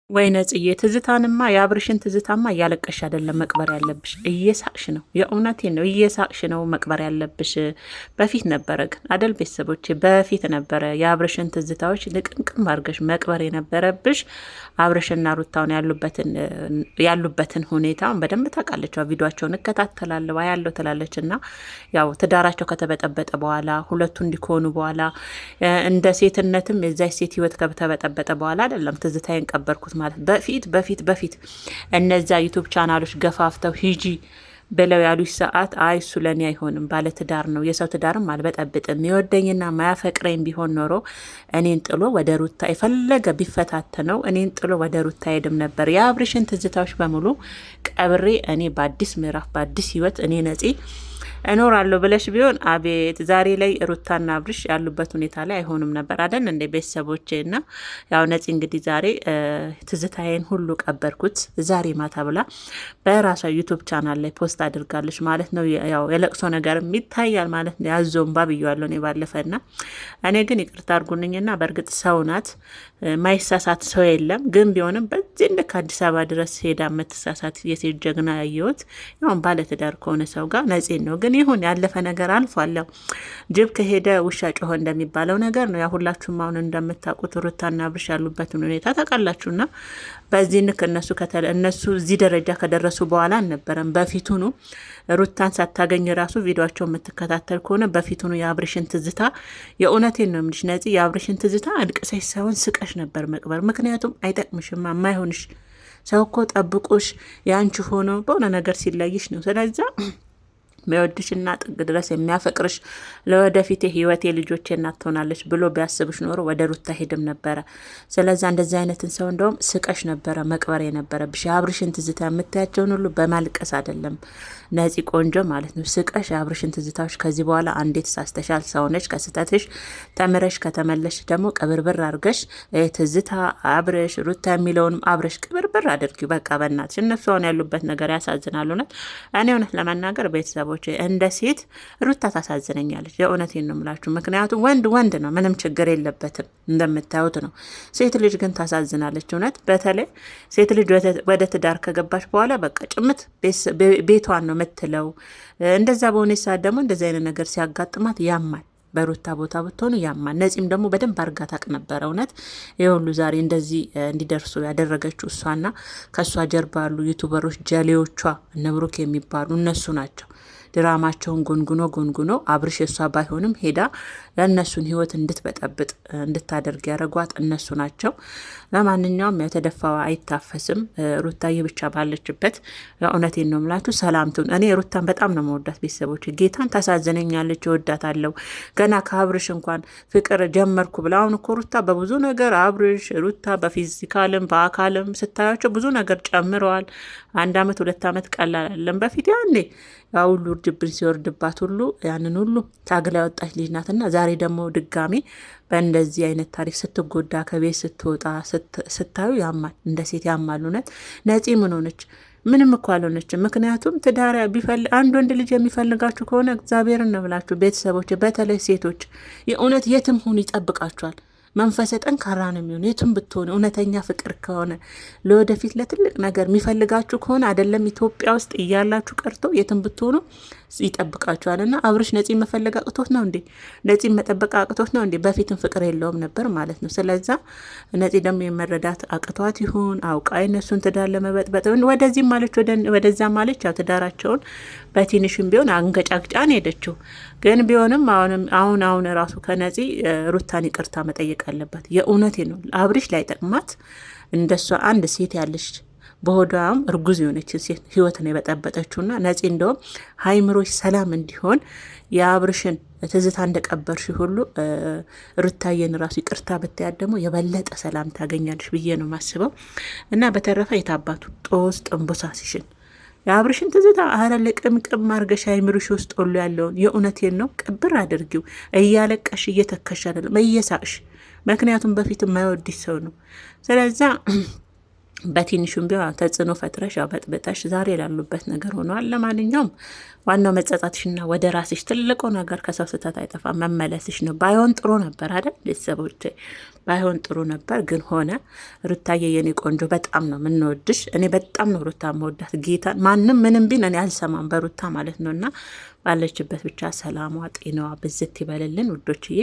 ወይ ነጽዬ ትዝታንማ የአብርሽን ትዝታማ እያለቀሽ አይደለም መቅበር ያለብሽ፣ እየሳቅሽ ነው። የእውነቴን ነው፣ እየሳቅሽ ነው መቅበር ያለብሽ። በፊት ነበረ ግን አደል ቤተሰቦቼ፣ በፊት ነበረ የአብርሽን ትዝታዎች ልቅምቅም አድርገሽ መቅበር የነበረብሽ። አብርሽና ሩታውን ያሉበትን ሁኔታ በደንብ ታውቃለች። ቪዲዮቸውን እከታተላለሁ ያለው ትላለች። እና ያው ትዳራቸው ከተበጠበጠ በኋላ ሁለቱ እንዲኮኑ በኋላ እንደ ሴትነትም የዛች ሴት ህይወት ከተበጠበጠ በኋላ አይደለም ትዝታዬን ቀበርኩት ማለት በፊት እነዛ ዩቱብ ቻናሎች ገፋፍተው ሂጂ ብለው ያሉሽ ሰዓት አይ እሱ ለእኔ አይሆንም፣ ባለ ትዳር ነው፣ የሰው ትዳርም አልበጠብጥም፣ የወደኝና ማያፈቅረኝ ቢሆን ኖሮ እኔን ጥሎ ወደ ሩታ የፈለገ ቢፈታተነው እኔን ጥሎ ወደ ሩታ ሄድም ነበር። የአብርሽን ትዝታዎች በሙሉ ቀብሬ እኔ በአዲስ ምዕራፍ በአዲስ ህይወት እኔ ነፂ እኖራለሁ ብለሽ ቢሆን አቤት ዛሬ ላይ ሩታና አብርሽ ያሉበት ሁኔታ ላይ አይሆኑም ነበር አይደል እንደ ቤተሰቦቼ። እና ያው ነፂ እንግዲህ ዛሬ ትዝታዬን ሁሉ ቀበርኩት ዛሬ ማታ ብላ በራሷ ዩቱብ ቻናል ላይ ፖስት አድርጋለች ማለት ነው። ያው የለቅሶ ነገርም ይታያል ማለት ነው። ያዞምባ ብያለሁ እኔ ባለፈና እኔ ግን ይቅርታ አድርጉልኝና በእርግጥ ሰው ናት፣ ማይሳሳት ሰው የለም። ግን ቢሆንም በዚህ ልክ አዲስ አበባ ድረስ ሄዳ የምትሳሳት የሴት ጀግና ያየሁት ያው ባለትዳር ከሆነ ሰው ጋር ነፂን ነው። ግን ይሁን ያለፈ ነገር አልፏል። ጅብ ከሄደ ውሻ ጮኸ እንደሚባለው ነገር ነው። ያ ሁላችሁም አሁን እንደምታውቁት ሩታና አብርሽ ያሉበትን ሁኔታ ታውቃላችሁና በዚህ ንክ እነሱ እዚህ ደረጃ ከደረሱ በኋላ አልነበረም። በፊቱኑ ሩታን ሳታገኝ ራሱ ቪዲዮቸው የምትከታተል ከሆነ በፊቱኑ የአብርሽን ትዝታ የእውነቴን ነው የምልሽ ነፂ፣ የአብርሽን ትዝታ አልቅሰሽ ሳይሆን ስቀሽ ነበር መቅበር። ምክንያቱም አይጠቅምሽማ፣ የማይሆንሽ ሰው እኮ ጠብቆሽ የአንቺ ሆኖ በሆነ ነገር ሲለይሽ ነው። ስለዛ የሚወድሽና ጥግ ድረስ የሚያፈቅርሽ ለወደፊት ህይወቴ ልጆቼ እናት ትሆናለች ብሎ ቢያስብሽ ኖሮ ወደ ሩታ ሄድም ነበረ። ስለዛ እንደዚህ አይነትን ሰው እንደውም ስቀሽ ነበረ መቅበር የነበረብሽ። የአብርሽን ትዝታ የምታያቸውን ሁሉ በማልቀስ አይደለም ነፂ ቆንጆ ማለት ነው። ስቀሽ የአብርሽን ትዝታዎች ከዚህ በኋላ አንዴት ሳስተሻል ሰውነች ከስተትሽ ተምረሽ ከተመለሽ ደግሞ ቅብርብር አድርገሽ ትዝታ አብርሽ ሩታ የሚለውንም አብርሽ ቅብርብር አድርጊው። በቃ በእናትሽ እነሱ አሁን ያሉበት ነገር ያሳዝናል። እውነት እኔ እውነት ለመናገር ቤተሰቦች እንደ ሴት ሩታ ታሳዝነኛለች። የእውነቴን ነው የምላችሁ። ምክንያቱም ወንድ ነው፣ ምንም ችግር የለበትም እንደምታዩት ነው። ሴት ልጅ ግን ታሳዝናለች። እውነት በተለይ ሴት ልጅ ወደ ትዳር ከገባች በኋላ በቃ ጭምት ቤቷን ነው የምትለው። እንደዛ በሆነ ሰዓት ደግሞ እንደዚህ አይነት ነገር ሲያጋጥማት ያማል። በሩታ ቦታ ብትሆኑ ያማል። ነፂም ደግሞ በደንብ አርጋ ታቅ ነበረ። እውነት የሁሉ ዛሬ እንደዚህ እንዲደርሱ ያደረገችው እሷና ከእሷ ጀርባ ያሉ ዩቱበሮች ጀሌዎቿ እነ ብሩክ የሚባሉ እነሱ ናቸው። ድራማቸውን ጎንጉኖ አብርሽ የሷ ባይሆንም ሄዳ ለእነሱን ህይወት እንድትበጠብጥ እንድታደርግ ያደረጓት እነሱ ናቸው። ለማንኛውም የተደፋው አይታፈስም። ሩታዬ ብቻ ባለችበት እውነቴን ነው የምላችሁ ሰላምቱን። እኔ ሩታን በጣም ነው መወዳት ቤተሰቦች፣ ጌታን ታሳዝነኛለች፣ እወዳታለሁ። ገና ከአብርሽ እንኳን ፍቅር ጀመርኩ ብላ አሁን እኮ ሩታ በብዙ ነገር አብርሽ ሩታ በፊዚካልም በአካልም ስታያቸው ብዙ ነገር ጨምረዋል። 1 አመት 2 አመት ቀላል አይደለም። በፊት ያኔ ያ ሁሉ እርጅብን ሲወርድባት ሁሉ ያንን ሁሉ ታግላ ያወጣች ልጅ ናትና ዛሬ ደግሞ ድጋሚ በእንደዚህ አይነት ታሪክ ስትጎዳ ከቤት ስትወጣ ስታዩ ያማል፣ እንደ ሴት ያማል። እውነት ነፂ ምን ሆነች? ምንም እኮ አልሆነችም። ምክንያቱም ትዳር አንድ ወንድ ልጅ የሚፈልጋችሁ ከሆነ እግዚአብሔርን ነው ብላችሁ ቤተሰቦች፣ በተለይ ሴቶች የእውነት የትም ሁኑ ይጠብቃችኋል። መንፈሰ ጠንካራ ነው የሚሆን የቱም ብትሆኑ። እውነተኛ ፍቅር ከሆነ ለወደፊት ለትልቅ ነገር የሚፈልጋችሁ ከሆነ አይደለም ኢትዮጵያ ውስጥ እያላችሁ ቀርቶ የትም ብትሆኑ ይጠብቃችኋል። እና አብርሽ ነፂ መፈለግ አቅቶት ነው እንዴ? ነፂ መጠበቅ አቅቶት ነው እንዴ? በፊትም ፍቅር የለውም ነበር ማለት ነው። ስለዛ ነፂ ደግሞ የመረዳት አቅቷት ይሁን አውቃ እነሱን ትዳር ለመበጥበጥ ወደዚህ ማለች ወደዛ ማለች። ያው ትዳራቸውን በትንሽም ቢሆን አንገጫግጫን ሄደችው። ግን ቢሆንም አሁን ራሱ ከነፂ ሩታን ይቅርታ መጠየቅ አለባት። የእውነቴ ነው። አብርሽ ላይ ጠቅማት እንደሷ አንድ ሴት ያለች በሆዷም እርጉዝ የሆነች ሴት ህይወት ነው የበጠበጠችውና ነፂ እንደውም ሀይምሮች ሰላም እንዲሆን የአብርሽን ትዝታ እንደቀበርሽ ሁሉ ሩታዬን ራሱ ይቅርታ ብታያት ደግሞ የበለጠ ሰላም ታገኛለሽ ብዬ ነው ማስበው። እና በተረፈ የታባቱ ጦስ ጥንቦሳ ሲሽን የአብርሽን ትዝታ አረ ለቅምቅም አርገሽ አይምርሽ ውስጥ ሁሉ ያለውን የእውነቴን ነው ቅብር አድርጊው። እያለቀሽ እየተከሽ አይደለም እየሳቅሽ። ምክንያቱም በፊት የማይወድሽ ሰው ነው። ስለዛ በትንሹም ቢሆን ተጽዕኖ ፈጥረሽ ያው በጥብጠሽ ዛሬ ላሉበት ነገር ሆኗል። ለማንኛውም ዋናው መጸጸትሽና ወደ ራስሽ ትልቁ ነገር ከሰው ስህተት አይጠፋም መመለስሽ ነው። ባይሆን ጥሩ ነበር አይደል ቤተሰቦቼ? ባይሆን ጥሩ ነበር ግን ሆነ። ሩታዬ የኔ ቆንጆ በጣም ነው የምንወድሽ። እኔ በጣም ነው ሩታ መወዳት ጌታን። ማንም ምንም ቢን እኔ አልሰማም በሩታ ማለት ነው። እና ባለችበት ብቻ ሰላሟ ጤናዋ ብዝት ይበልልን ውዶችዬ።